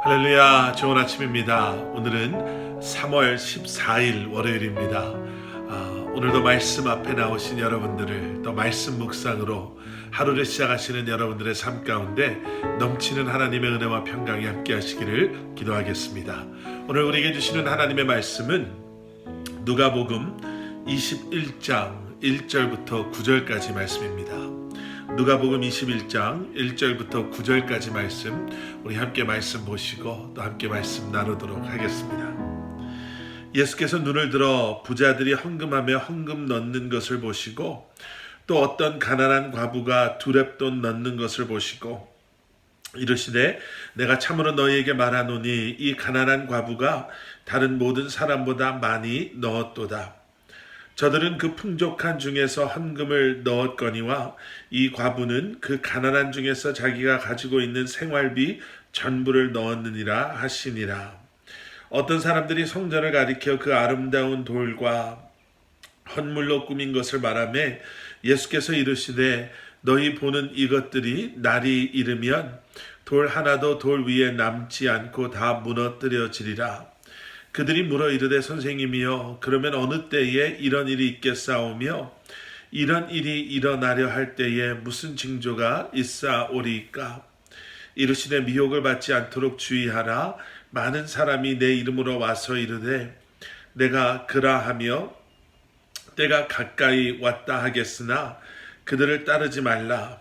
할렐루야, 좋은 아침입니다. 오늘은 3월 14일 월요일입니다. 오늘도 말씀 앞에 나오신 여러분들을 또 말씀 묵상으로 하루를 시작하시는 여러분들의 삶 가운데 넘치는 하나님의 은혜와 평강이 함께 하시기를 기도하겠습니다. 오늘 우리에게 주시는 하나님의 말씀은 누가복음 21장 1절부터 9절까지 말씀입니다. 누가복음 21장 1절부터 9절까지 말씀, 우리 함께 말씀 보시고 또 함께 말씀 나누도록 하겠습니다. 예수께서 눈을 들어 부자들이 헌금하며 헌금 넣는 것을 보시고 또 어떤 가난한 과부가 두렙돈 넣는 것을 보시고 이르시되 내가 참으로 너희에게 말하노니 이 가난한 과부가 다른 모든 사람보다 많이 넣었도다. 저들은 그 풍족한 중에서 헌금을 넣었거니와 이 과부는 그 가난한 중에서 자기가 가지고 있는 생활비 전부를 넣었느니라 하시니라. 어떤 사람들이 성전을 가리켜 그 아름다운 돌과 헌물로 꾸민 것을 말하며 예수께서 이르시되 너희 보는 이것들이 날이 이르면 돌 하나도 돌 위에 남지 않고 다 무너뜨려지리라. 그들이 물어 이르되 선생님이여 그러면 어느 때에 이런 일이 있겠사오며 이런 일이 일어나려 할 때에 무슨 징조가 있사오리까? 이르시되 미혹을 받지 않도록 주의하라. 많은 사람이 내 이름으로 와서 이르되 내가 그라하며 때가 가까이 왔다 하겠으나 그들을 따르지 말라.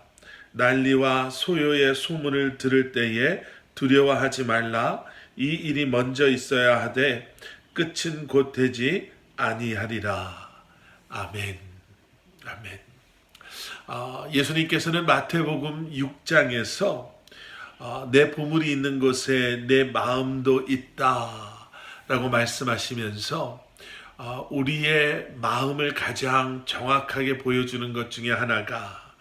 난리와 소요의 소문을 들을 때에 두려워하지 말라. 이 일이 먼저 있어야 하되 끝은 곧 되지 아니하리라. 아멘. 아멘. 예수님께서는 마태복음 6장에서 내 보물이 있는 곳에 내 마음도 있다 라고 말씀하시면서 우리의 마음을 가장 정확하게 보여주는 것 중에 하나가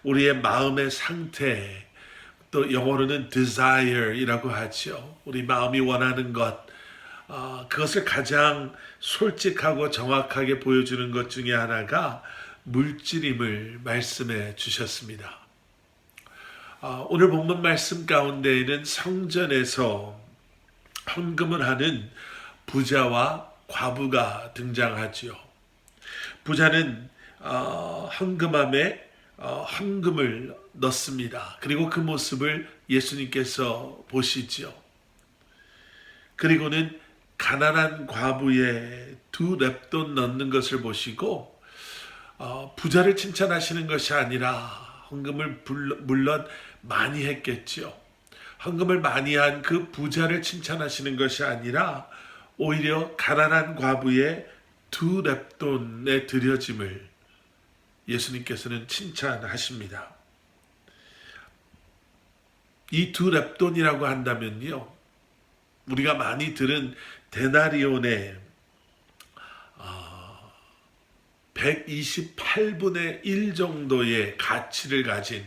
우리의 마음의 상태, 또 영어로는 desire이라고 하죠. 우리 마음이 원하는 것, 그것을 가장 솔직하고 정확하게 보여주는 것 중에 하나가 물질임을 말씀해 주셨습니다. 오늘 본문 말씀 가운데에는 성전에서 헌금을 하는 부자와 과부가 등장하죠. 부자는 헌금함에 헌금을 넣습니다. 그리고 그 모습을 예수님께서 보시죠. 그리고는 가난한 과부의 두 렙돈 넣는 것을 보시고 부자를 칭찬하시는 것이 아니라 헌금을 물론 많이 했겠죠. 헌금을 많이 한 그 부자를 칭찬하시는 것이 아니라 오히려 가난한 과부의 두 렙돈의 드려짐을 예수님께서는 칭찬하십니다. 이 두 렙돈이라고 한다면요, 우리가 많이 들은 데나리온의 128분의 1 정도의 가치를 가진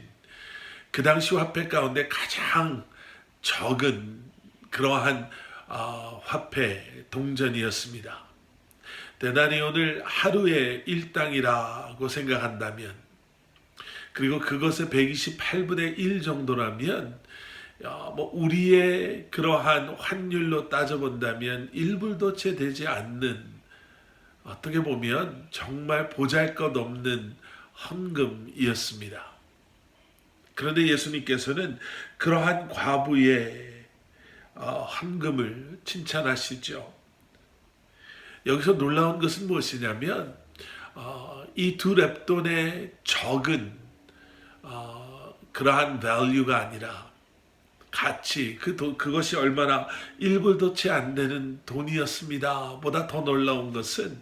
그 당시 화폐 가운데 가장 적은 그러한 화폐 동전이었습니다. 데나리온을 하루의 일당이라고 생각한다면, 그리고 그것의 128분의 1 정도라면 우리의 그러한 환율로 따져본다면 1불도 채 되지 않는, 어떻게 보면 정말 보잘것없는 헌금이었습니다. 그런데 예수님께서는 그러한 과부의 헌금을 칭찬하시죠. 여기서 놀라운 것은 무엇이냐면 이 두 렙돈의 적은 그러한 value가 아니라 가치, 그것이 얼마나 1불도 채 안 되는 돈이었습니다. 보다 더 놀라운 것은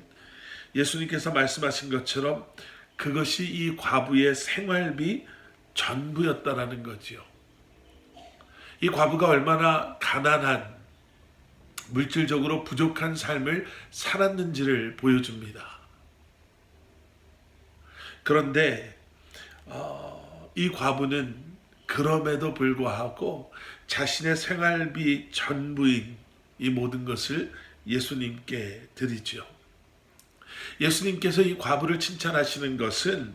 예수님께서 말씀하신 것처럼 그것이 이 과부의 생활비 전부였다라는 거지요. 이 과부가 얼마나 가난한, 물질적으로 부족한 삶을 살았는지를 보여줍니다. 그런데 이 과부는 그럼에도 불구하고 자신의 생활비 전부인 이 모든 것을 예수님께 드리죠. 예수님께서 이 과부를 칭찬하시는 것은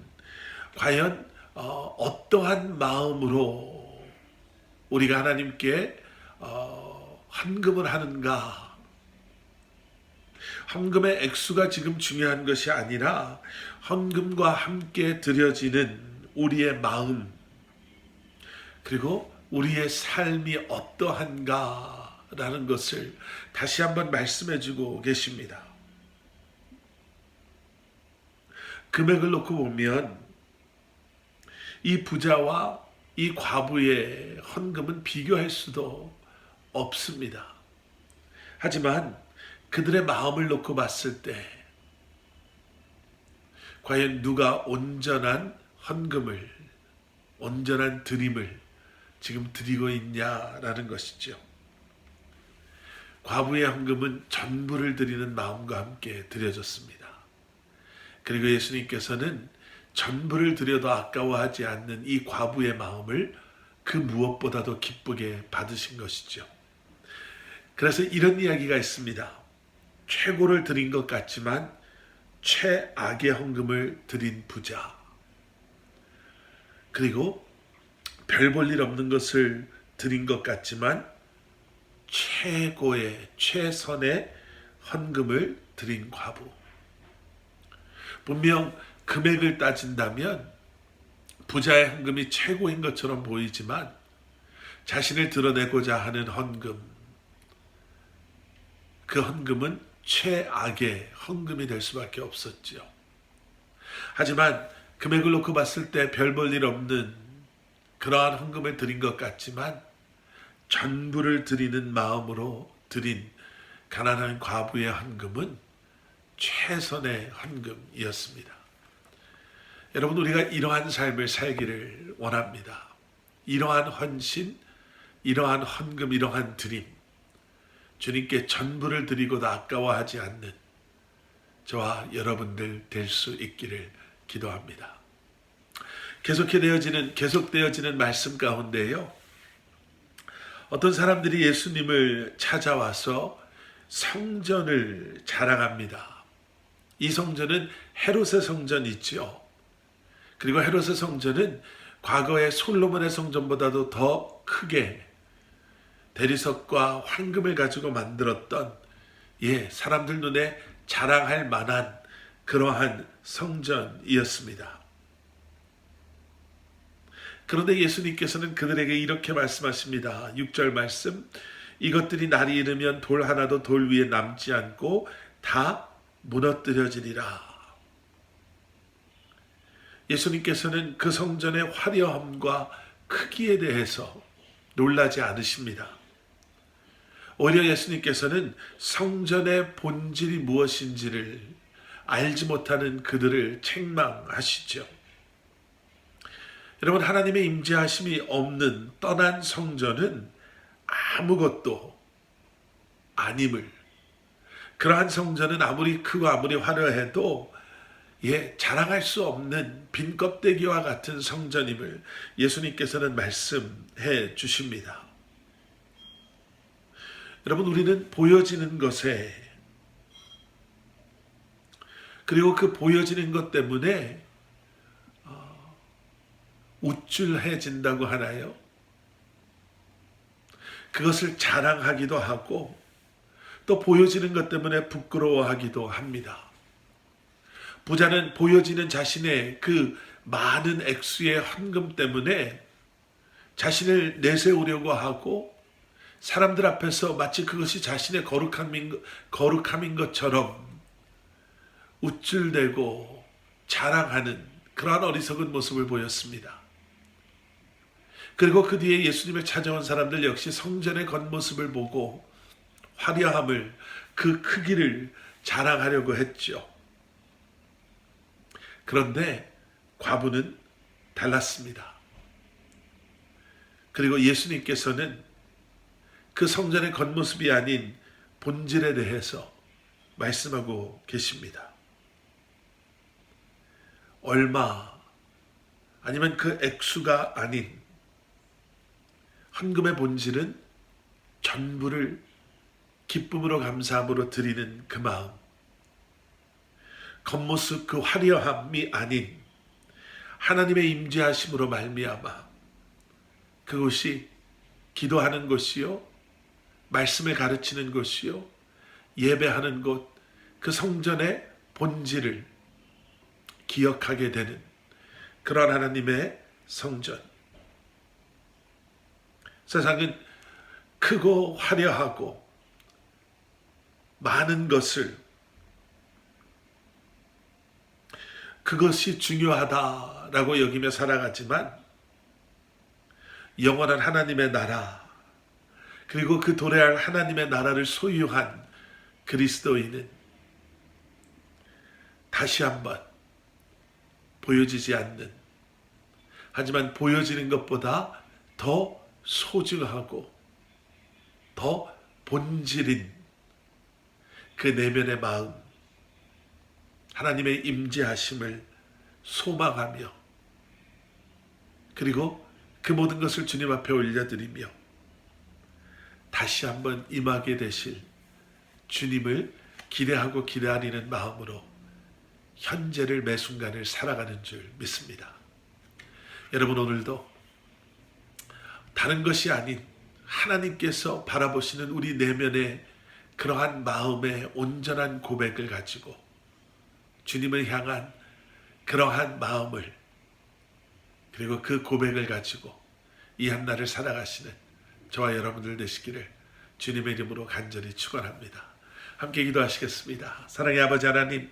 과연 어떠한 마음으로 우리가 하나님께 헌금을 하는가? 헌금의 액수가 지금 중요한 것이 아니라 헌금과 함께 드려지는 우리의 마음, 그리고 우리의 삶이 어떠한가라는 것을 다시 한번 말씀해 주고 계십니다. 금액을 놓고 보면 이 부자와 이 과부의 헌금은 비교할 수도 없습니다. 하지만 그들의 마음을 놓고 봤을 때 과연 누가 온전한 헌금을, 온전한 드림을 지금 드리고 있냐라는 것이죠. 과부의 헌금은 전부를 드리는 마음과 함께 드려졌습니다. 그리고 예수님께서는 전부를 드려도 아까워하지 않는 이 과부의 마음을 그 무엇보다도 기쁘게 받으신 것이죠. 그래서 이런 이야기가 있습니다. 최고를 드린 것 같지만 최악의 헌금을 드린 부자, 그리고 별 볼 일 없는 것을 드린 것 같지만 최고의 최선의 헌금을 드린 과부. 분명 금액을 따진다면 부자의 헌금이 최고인 것처럼 보이지만 자신을 드러내고자 하는 헌금, 그 헌금은 최악의 헌금이 될 수밖에 없었죠. 하지만 금액을 놓고 봤을 때 별 볼 일 없는 그러한 헌금을 드린 것 같지만 전부를 드리는 마음으로 드린 가난한 과부의 헌금은 최선의 헌금이었습니다. 여러분, 우리가 이러한 삶을 살기를 원합니다. 이러한 헌신, 이러한 헌금, 이러한 드림, 주님께 전부를 드리고도 아까워하지 않는 저와 여러분들 될 수 있기를 기도합니다. 계속되어지는 말씀 가운데요, 어떤 사람들이 예수님을 찾아와서 성전을 자랑합니다. 이 성전은 헤롯의 성전이 있죠. 그리고 헤롯의 성전은 과거의 솔로몬의 성전보다도 더 크게 대리석과 황금을 가지고 만들었던, 사람들 눈에 자랑할 만한 그러한 성전이었습니다. 그런데 예수님께서는 그들에게 이렇게 말씀하십니다. 6절 말씀, 이것들이 날이 이르면 돌 하나도 돌 위에 남지 않고 다 무너뜨려지리라. 예수님께서는 그 성전의 화려함과 크기에 대해서 놀라지 않으십니다. 오히려 예수님께서는 성전의 본질이 무엇인지를 알지 못하는 그들을 책망하시죠. 여러분, 하나님의 임재하심이 없는 떠난 성전은 아무것도 아님을, 그러한 성전은 아무리 크고 아무리 화려해도 자랑할 수 없는 빈 껍데기와 같은 성전임을 예수님께서는 말씀해 주십니다. 여러분, 우리는 보여지는 것에, 그리고 그 보여지는 것 때문에 우쭐해진다고 하나요? 그것을 자랑하기도 하고 또 보여지는 것 때문에 부끄러워하기도 합니다. 부자는 보여지는 자신의 그 많은 액수의 헌금 때문에 자신을 내세우려고 하고 사람들 앞에서 마치 그것이 자신의 거룩함인 것처럼 우쭐대고 자랑하는 그러한 어리석은 모습을 보였습니다. 그리고 그 뒤에 예수님을 찾아온 사람들 역시 성전의 겉모습을 보고 화려함을, 그 크기를 자랑하려고 했죠. 그런데 과부는 달랐습니다. 그리고 예수님께서는 그 성전의 겉모습이 아닌 본질에 대해서 말씀하고 계십니다. 얼마, 아니면 그 액수가 아닌 헌금의 본질은 전부를 기쁨으로 감사함으로 드리는 그 마음, 겉모습 그 화려함이 아닌 하나님의 임재하심으로 말미암아 그것이 기도하는 것이요, 말씀을 가르치는 곳이요, 예배하는 곳, 그 성전의 본질을 기억하게 되는 그런 하나님의 성전. 세상은 크고 화려하고 많은 것을, 그것이 중요하다라고 여기며 살아가지만 영원한 하나님의 나라, 그리고 그 도래할 하나님의 나라를 소유한 그리스도인은 다시 한번 보여지지 않는, 하지만 보여지는 것보다 더 소중하고 더 본질인 그 내면의 마음, 하나님의 임재하심을 소망하며, 그리고 그 모든 것을 주님 앞에 올려드리며 다시 한번 임하게 되실 주님을 기대하고 기다리는 마음으로 현재를, 매 순간을 살아가는 줄 믿습니다. 여러분, 오늘도 다른 것이 아닌 하나님께서 바라보시는 우리 내면의 그러한 마음의 온전한 고백을 가지고 주님을 향한 그러한 마음을, 그리고 그 고백을 가지고 이 한날을 살아가시는 저와 여러분들 되시기를 주님의 이름으로 간절히 축원합니다. 함께 기도하시겠습니다. 사랑의 아버지 하나님,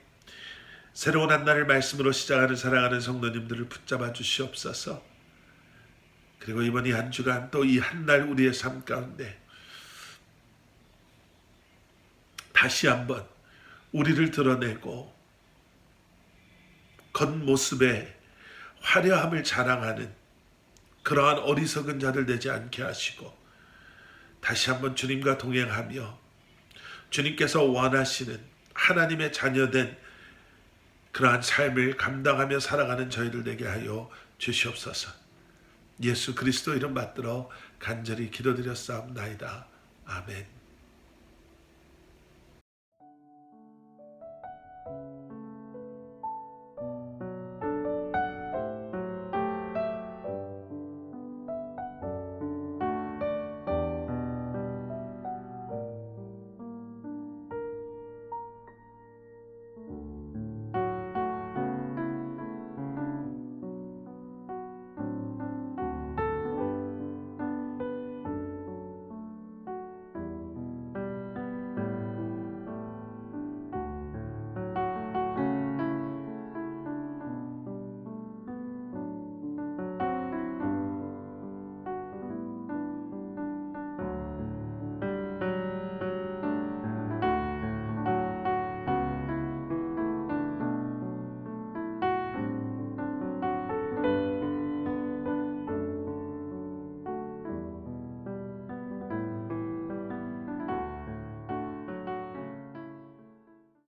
새로운 한날을 말씀으로 시작하는 사랑하는 성도님들을 붙잡아 주시옵소서. 그리고 이번 이 한 주간 또 이 한날 우리의 삶 가운데 다시 한번 우리를 드러내고 겉모습에 화려함을 자랑하는 그러한 어리석은 자들 되지 않게 하시고, 다시 한번 주님과 동행하며 주님께서 원하시는 하나님의 자녀된 그러한 삶을 감당하며 살아가는 저희들 되게 하여 주시옵소서. 예수 그리스도 이름 받들어 간절히 기도드렸사옵나이다. 아멘.